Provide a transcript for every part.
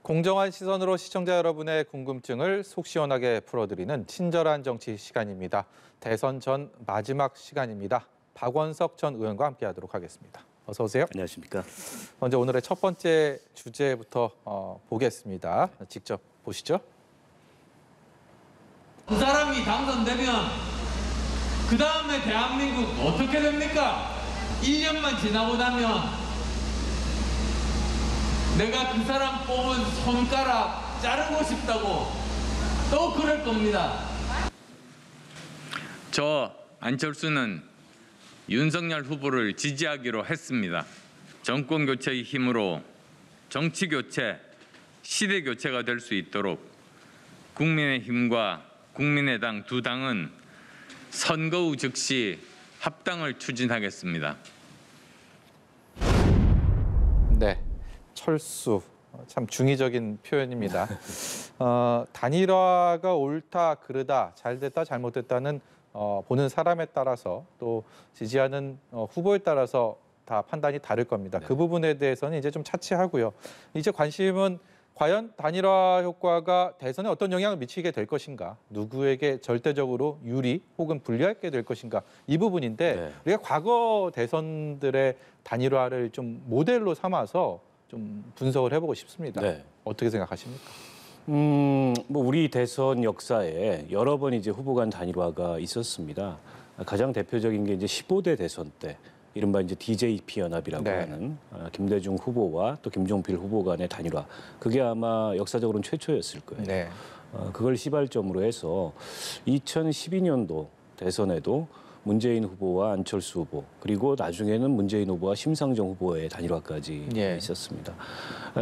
공정한 시선으로 시청자 여러분의 궁금증을 속 시원하게 풀어드리는 친절한 정치 시간입니다. 대선 전 마지막 시간입니다. 박원석 전 의원과 함께하도록 하겠습니다. 어서 오세요. 안녕하십니까. 먼저 오늘의 첫 번째 주제부터 보겠습니다. 직접 보시죠. 그 사람이 당선되면 그 다음에 대한민국 어떻게 됩니까? 1년만 지나고 나면 내가 그 사람 뽑은 손가락 자르고 싶다고 또 그럴 겁니다. 저 안철수는 윤석열 후보를 지지하기로 했습니다. 정권 교체의 힘으로 정치 교체, 시대 교체가 될 수 있도록 국민의힘과 국민의당 두 당은 선거 후 즉시 합당을 추진하겠습니다. 네, 철수. 참 중의적인 표현입니다. 단일화가 옳다, 그르다, 잘됐다, 잘못됐다는 보는 사람에 따라서 또 지지하는 후보에 따라서 다 판단이 다를 겁니다. 네. 그 부분에 대해서는 이제 좀 차치하고요. 이제 관심은 과연 단일화 효과가 대선에 어떤 영향을 미치게 될 것인가, 누구에게 절대적으로 유리 혹은 불리하게 될 것인가, 이 부분인데 네. 우리가 과거 대선들의 단일화를 좀 모델로 삼아서 좀 분석을 해보고 싶습니다. 네. 어떻게 생각하십니까? 뭐 우리 대선 역사에 여러 번 이제 후보 간 단일화가 있었습니다. 가장 대표적인 게 이제 15대 대선 때 이른바 이제 DJP 연합이라고 네. 하는 김대중 후보와 또 김종필 후보 간의 단일화. 그게 아마 역사적으로는 최초였을 거예요. 네. 그걸 시발점으로 해서 2012년도 대선에도 문재인 후보와 안철수 후보, 그리고 나중에는 문재인 후보와 심상정 후보의 단일화까지 예. 있었습니다.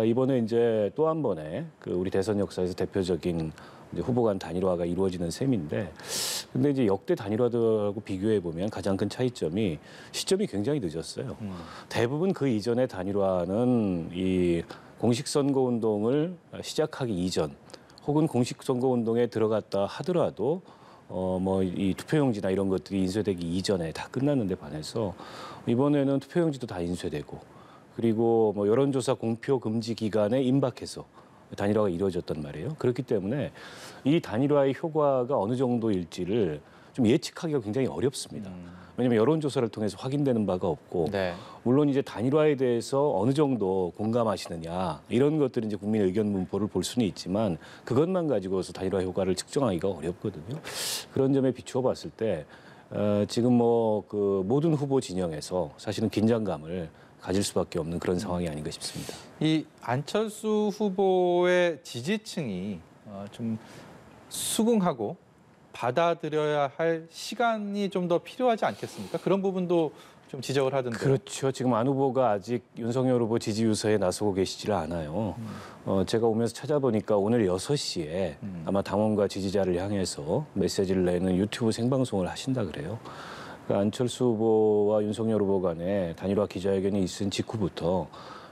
이번에 이제 또 한 번의 그 우리 대선 역사에서 대표적인 이제 후보 간 단일화가 이루어지는 셈인데, 근데 이제 역대 단일화들하고 비교해 보면 가장 큰 차이점이 시점이 굉장히 늦었어요. 대부분 그 이전의 단일화는 이 공식 선거 운동을 시작하기 이전, 혹은 공식 선거 운동에 들어갔다 하더라도 뭐 이 투표용지나 이런 것들이 인쇄되기 이전에 다 끝났는데 반해서 이번에는 투표용지도 다 인쇄되고, 그리고 뭐 여론조사 공표 금지 기간에 임박해서 단일화가 이루어졌단 말이에요. 그렇기 때문에 이 단일화의 효과가 어느 정도일지를 좀 예측하기가 굉장히 어렵습니다. 왜냐하면 여론조사를 통해서 확인되는 바가 없고, 네. 물론 이제 단일화에 대해서 어느 정도 공감하시느냐 이런 것들이 이제 국민의 의견 문포를 볼 수는 있지만 그것만 가지고서 단일화 효과를 측정하기가 어렵거든요. 그런 점에 비추어 봤을 때 지금 뭐 그 모든 후보 진영에서 사실은 긴장감을 가질 수밖에 없는 그런 상황이 아닌가 싶습니다. 이 안철수 후보의 지지층이 좀 수긍하고 받아들여야 할 시간이 좀 더 필요하지 않겠습니까? 그런 부분도 좀 지적을 하던데요. 그렇죠. 지금 안 후보가 아직 윤석열 후보 지지 유서에 나서고 계시지를 않아요. 제가 오면서 찾아보니까 오늘 6시에 아마 당원과 지지자를 향해서 메시지를 내는 유튜브 생방송을 하신다 그래요. 그러니까 안철수 후보와 윤석열 후보 간에 단일화 기자회견이 있은 직후부터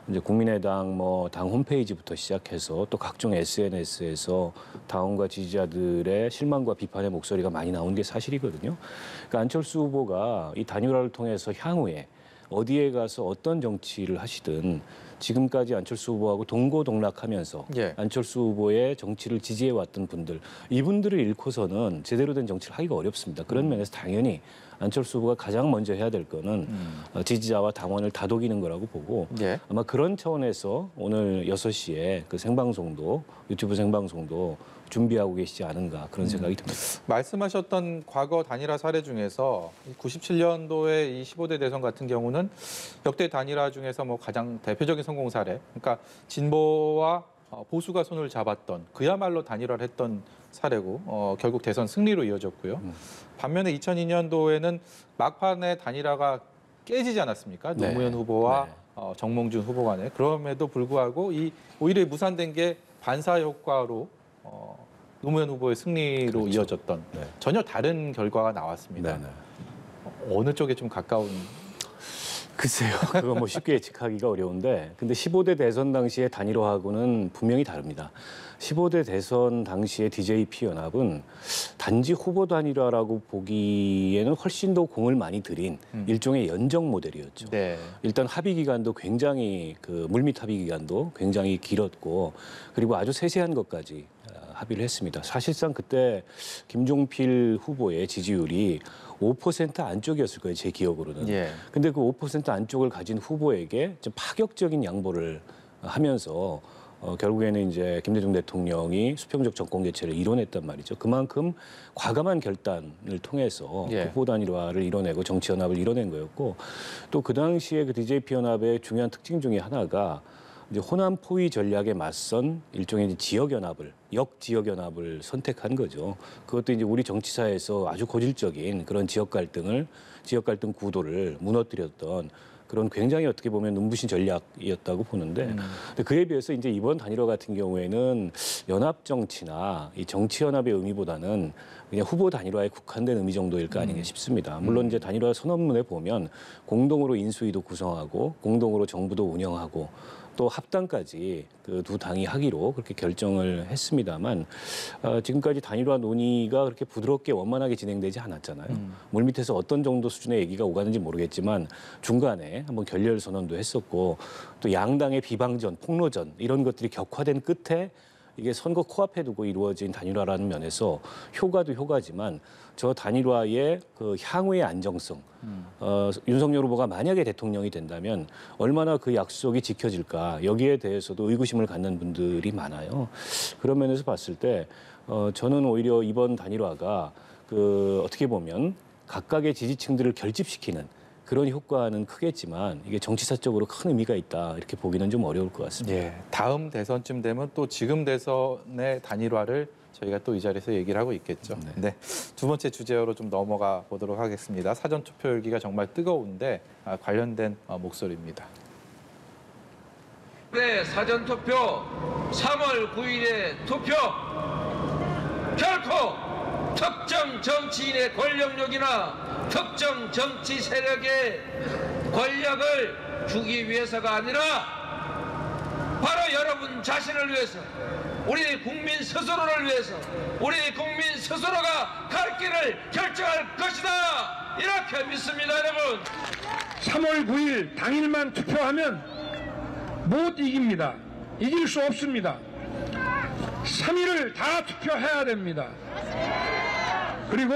이제 국민의당 뭐 당 홈페이지부터 시작해서 또 각종 SNS에서 당원과 지지자들의 실망과 비판의 목소리가 많이 나온 게 사실이거든요. 그러니까 안철수 후보가 이 단일화를 통해서 향후에 어디에 가서 어떤 정치를 하시든 지금까지 안철수 후보하고 동고동락하면서 예. 안철수 후보의 정치를 지지해왔던 분들, 이분들을 잃고서는 제대로 된 정치를 하기가 어렵습니다. 그런 면에서 당연히 안철수 후보가 가장 먼저 해야 될 거는 지지자와 당원을 다독이는 거라고 보고, 예. 아마 그런 차원에서 오늘 6시에 그 생방송도, 유튜브 생방송도 준비하고 계시지 않은가 그런 생각이 듭니다. 말씀하셨던 과거 단일화 사례 중에서 97년도에 이 15대 대선 같은 경우는 역대 단일화 중에서 뭐 가장 대표적인 성공 사례, 그러니까 진보와 보수가 손을 잡았던 그야말로 단일화를 했던 사례고 결국 대선 승리로 이어졌고요. 반면에 2002년도에는 막판에 단일화가 깨지지 않았습니까? 네. 노무현 후보와 네. 정몽준 후보 간에. 그럼에도 불구하고 오히려 무산된 게 반사 효과로 노무현 후보의 승리로 그렇죠. 이어졌던 전혀 다른 결과가 나왔습니다. 네. 어느 쪽에 좀 가까운? 글쎄요. 그거 뭐 쉽게 예측하기가 어려운데 근데 15대 대선 당시의 단일화하고는 분명히 다릅니다. 15대 대선 당시의 DJP 연합은 단지 후보 단일화라고 보기에는 훨씬 더 공을 많이 들인 일종의 연정 모델이었죠. 네. 일단 합의 기간도 굉장히 물밑 합의 기간도 굉장히 길었고 그리고 아주 세세한 것까지 합의를 했습니다. 사실상 그때 김종필 후보의 지지율이 5% 안쪽이었을 거예요, 제 기억으로는. 예. 근데 그 5% 안쪽을 가진 후보에게 좀 파격적인 양보를 하면서 결국에는 이제 김대중 대통령이 수평적 정권 개최를 이뤄냈단 말이죠. 그만큼 과감한 결단을 통해서 예. 후보 단일화를 이뤄내고 정치 연합을 이뤄낸 거였고 또 그 당시에 그 DJP 연합의 중요한 특징 중에 하나가 이제 호남 포위 전략에 맞선 일종의 이제 지역 연합을 지역 연합을 선택한 거죠. 그것도 이제 우리 정치사에서 아주 고질적인 그런 지역 갈등 구도를 무너뜨렸던 그런 굉장히 어떻게 보면 눈부신 전략이었다고 보는데 근데 그에 비해서 이제 이번 단일화 같은 경우에는 연합 정치나 이 정치 연합의 의미보다는 그냥 후보 단일화에 국한된 의미 정도일까 아닌가 싶습니다. 물론 이제 단일화 선언문에 보면 공동으로 인수위도 구성하고 공동으로 정부도 운영하고 또 합당까지 그 두 당이 하기로 그렇게 결정을 했습니다만 지금까지 단일화 논의가 그렇게 부드럽게 원만하게 진행되지 않았잖아요. 물밑에서 어떤 정도 수준의 얘기가 오가는지 모르겠지만 중간에 한번 결렬 선언도 했었고 또 양당의 비방전, 폭로전 이런 것들이 격화된 끝에 이게 선거 코앞에 두고 이루어진 단일화라는 면에서 효과도 효과지만 저 단일화의 그 향후의 안정성, 윤석열 후보가 만약에 대통령이 된다면 얼마나 그 약속이 지켜질까 여기에 대해서도 의구심을 갖는 분들이 많아요. 그런 면에서 봤을 때 저는 오히려 이번 단일화가 어떻게 보면 각각의 지지층들을 결집시키는 그런 효과는 크겠지만 이게 정치사적으로 큰 의미가 있다 이렇게 보기는 좀 어려울 것 같습니다. 예, 다음 대선쯤 되면 또 지금 대선의 단일화를 저희가 또 이 자리에서 얘기를 하고 있겠죠. 네. 두 번째 주제로 좀 넘어가 보도록 하겠습니다. 사전 투표 열기가 정말 뜨거운데 관련된 목소리입니다. 네, 사전 투표 3월 9일에 투표 결코 특정 정치인의 권력욕이나 특정 정치 세력의 권력을 주기 위해서가 아니라 바로 여러분 자신을 위해서 우리 국민 스스로를 위해서 우리 국민 스스로가 갈 길을 결정할 것이다 이렇게 믿습니다. 여러분 3월 9일 당일만 투표하면 못 이깁니다. 이길 수 없습니다. 3일을 다 투표해야 됩니다. 그리고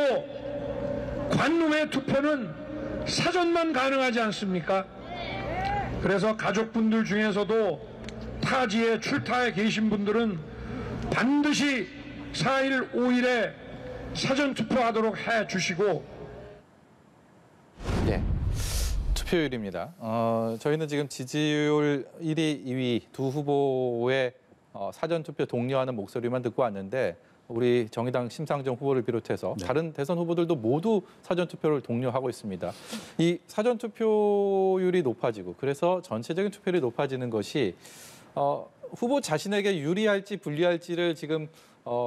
관노의 투표는 사전만 가능하지 않습니까? 그래서 가족분들 중에서도 타지에 출타해 계신 분들은 반드시 4일, 5일에 사전 투표하도록 해 주시고. 네. 투표율입니다. 저희는 지금 지지율 1위, 2위 두 후보의 사전 투표 독려하는 목소리만 듣고 왔는데 우리 정의당 심상정 후보를 비롯해서 다른 대선 후보들도 모두 사전 투표를 독려하고 있습니다. 이 사전 투표율이 높아지고 그래서 전체적인 투표율이 높아지는 것이 후보 자신에게 유리할지 불리할지를 지금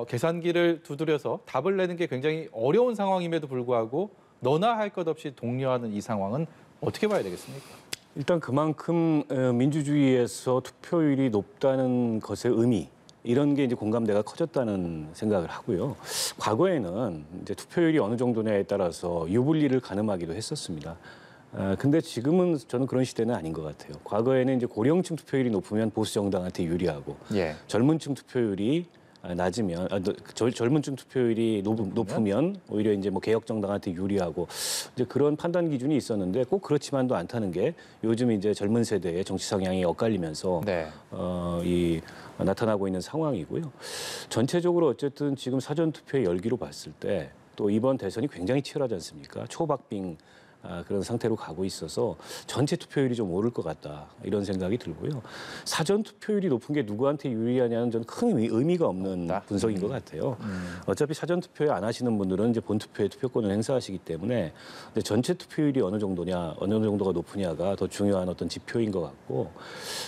계산기를 두드려서 답을 내는 게 굉장히 어려운 상황임에도 불구하고 너나 할 것 없이 독려하는 이 상황은 어떻게 봐야 되겠습니까? 일단 그만큼 민주주의에서 투표율이 높다는 것의 의미 이런 게 이제 공감대가 커졌다는 생각을 하고요. 과거에는 이제 투표율이 어느 정도냐에 따라서 유불리를 가늠하기도 했었습니다. 근데 지금은 저는 그런 시대는 아닌 것 같아요. 과거에는 이제 고령층 투표율이 높으면 보수 정당한테 유리하고 예. 젊은층 투표율이 낮으면 젊은층 투표율이 높으면 오히려 이제 뭐 개혁 정당한테 유리하고 이제 그런 판단 기준이 있었는데 꼭 그렇지만도 않다는 게 요즘 이제 젊은 세대의 정치 성향이 엇갈리면서 네. 나타나고 있는 상황이고요. 전체적으로 어쨌든 지금 사전 투표의 열기로 봤을 때 또 이번 대선이 굉장히 치열하지 않습니까? 초박빙 그런 상태로 가고 있어서 전체 투표율이 좀 오를 것 같다 이런 생각이 들고요. 사전 투표율이 높은 게 누구한테 유리하냐는 저는 큰 의미가 없는 분석인 것 같아요. 어차피 사전 투표에 안 하시는 분들은 이제 본 투표에 투표권을 행사하시기 때문에 근데 전체 투표율이 어느 정도가 높으냐가 더 중요한 어떤 지표인 것 같고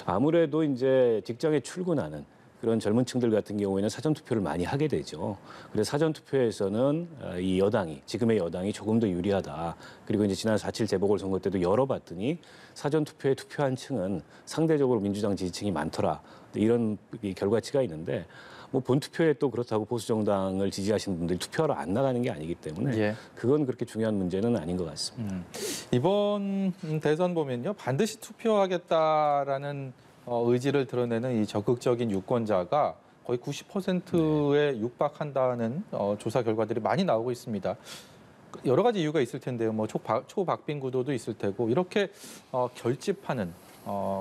아무래도 이제 직장에 출근하는 그런 젊은 층들 같은 경우에는 사전 투표를 많이 하게 되죠. 그래서 사전 투표에서는 이 여당이 지금의 여당이 조금 더 유리하다. 그리고 이제 지난 4.7 재보궐선거 때도 열어봤더니 사전 투표에 투표한 층은 상대적으로 민주당 지지층이 많더라. 이런 이 결과치가 있는데 뭐 본투표에 또 그렇다고 보수 정당을 지지하시는 분들이 투표하러 안 나가는 게 아니기 때문에 예. 그건 그렇게 중요한 문제는 아닌 것 같습니다. 이번 대선 보면요, 반드시 투표하겠다라는 의지를 드러내는 이 적극적인 유권자가 거의 90%에 육박한다는 조사 결과들이 많이 나오고 있습니다. 여러 가지 이유가 있을 텐데요. 뭐 초박빙 구도도 있을 테고 이렇게 결집하는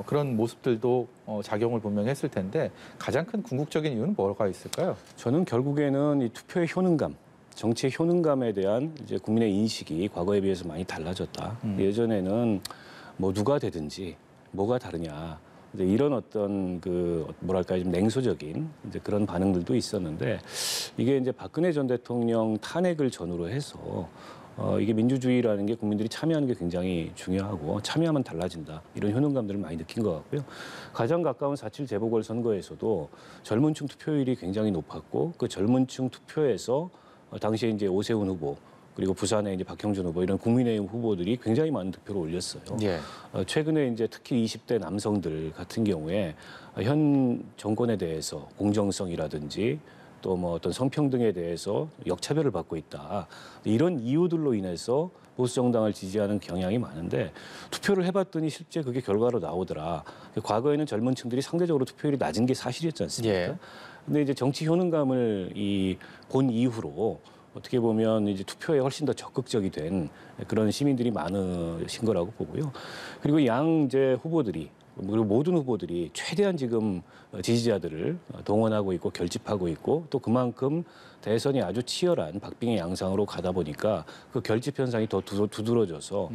그런 모습들도 작용을 분명히 했을 텐데 가장 큰 궁극적인 이유는 뭐가 있을까요? 저는 결국에는 이 투표의 효능감, 정치의 효능감에 대한 이제 국민의 인식이 과거에 비해서 많이 달라졌다. 예전에는 뭐 누가 되든지 뭐가 다르냐. 이제 이런 어떤 그 뭐랄까요 좀 냉소적인 이제 그런 반응들도 있었는데 이게 이제 박근혜 전 대통령 탄핵을 전후로 해서 이게 민주주의라는 게 국민들이 참여하는 게 굉장히 중요하고 참여하면 달라진다. 이런 효능감들을 많이 느낀 것 같고요. 가장 가까운 4.7 재보궐선거에서도 젊은 층 투표율이 굉장히 높았고 그 젊은 층 투표에서 당시에 이제 오세훈 후보 그리고 부산에 이제 박형준 후보 이런 국민의힘 후보들이 굉장히 많은 득표를 올렸어요. 예. 최근에 이제 특히 20대 남성들 같은 경우에 현 정권에 대해서 공정성이라든지 또 뭐 어떤 성평등에 대해서 역차별을 받고 있다. 이런 이유들로 인해서 보수 정당을 지지하는 경향이 많은데 투표를 해봤더니 실제 그게 결과로 나오더라. 과거에는 젊은 층들이 상대적으로 투표율이 낮은 게 사실이었지 않습니까? 예. 근데 이제 정치 효능감을 본 이후로 어떻게 보면 이제 투표에 훨씬 더 적극적이 된 그런 시민들이 많으신 거라고 보고요. 그리고 양 이제 후보들이 그리고 모든 후보들이 최대한 지금 지지자들을 동원하고 있고 결집하고 있고 또 그만큼 대선이 아주 치열한 박빙의 양상으로 가다 보니까 그 결집 현상이 더 두드러져서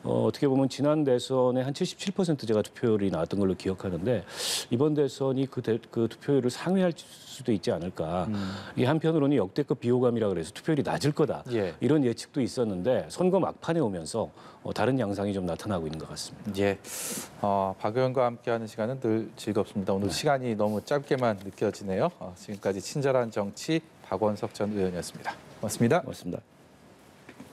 어떻게 보면 지난 대선에 한 77% 제가 투표율이 나왔던 걸로 기억하는데 이번 대선이 그 투표율을 상회할 수도 있지 않을까. 이 한편으로는 역대급 비호감이라 그래서 투표율이 낮을 거다. 예. 이런 예측도 있었는데 선거 막판에 오면서 다른 양상이 좀 나타나고 있는 것 같습니다. 예. 박 의원과 함께하는 시간은 늘 즐겁습니다. 오늘 시간이 너무 짧게만 느껴지네요. 지금까지 친절한 정치 박원석 전 의원이었습니다. 고맙습니다. 고맙습니다.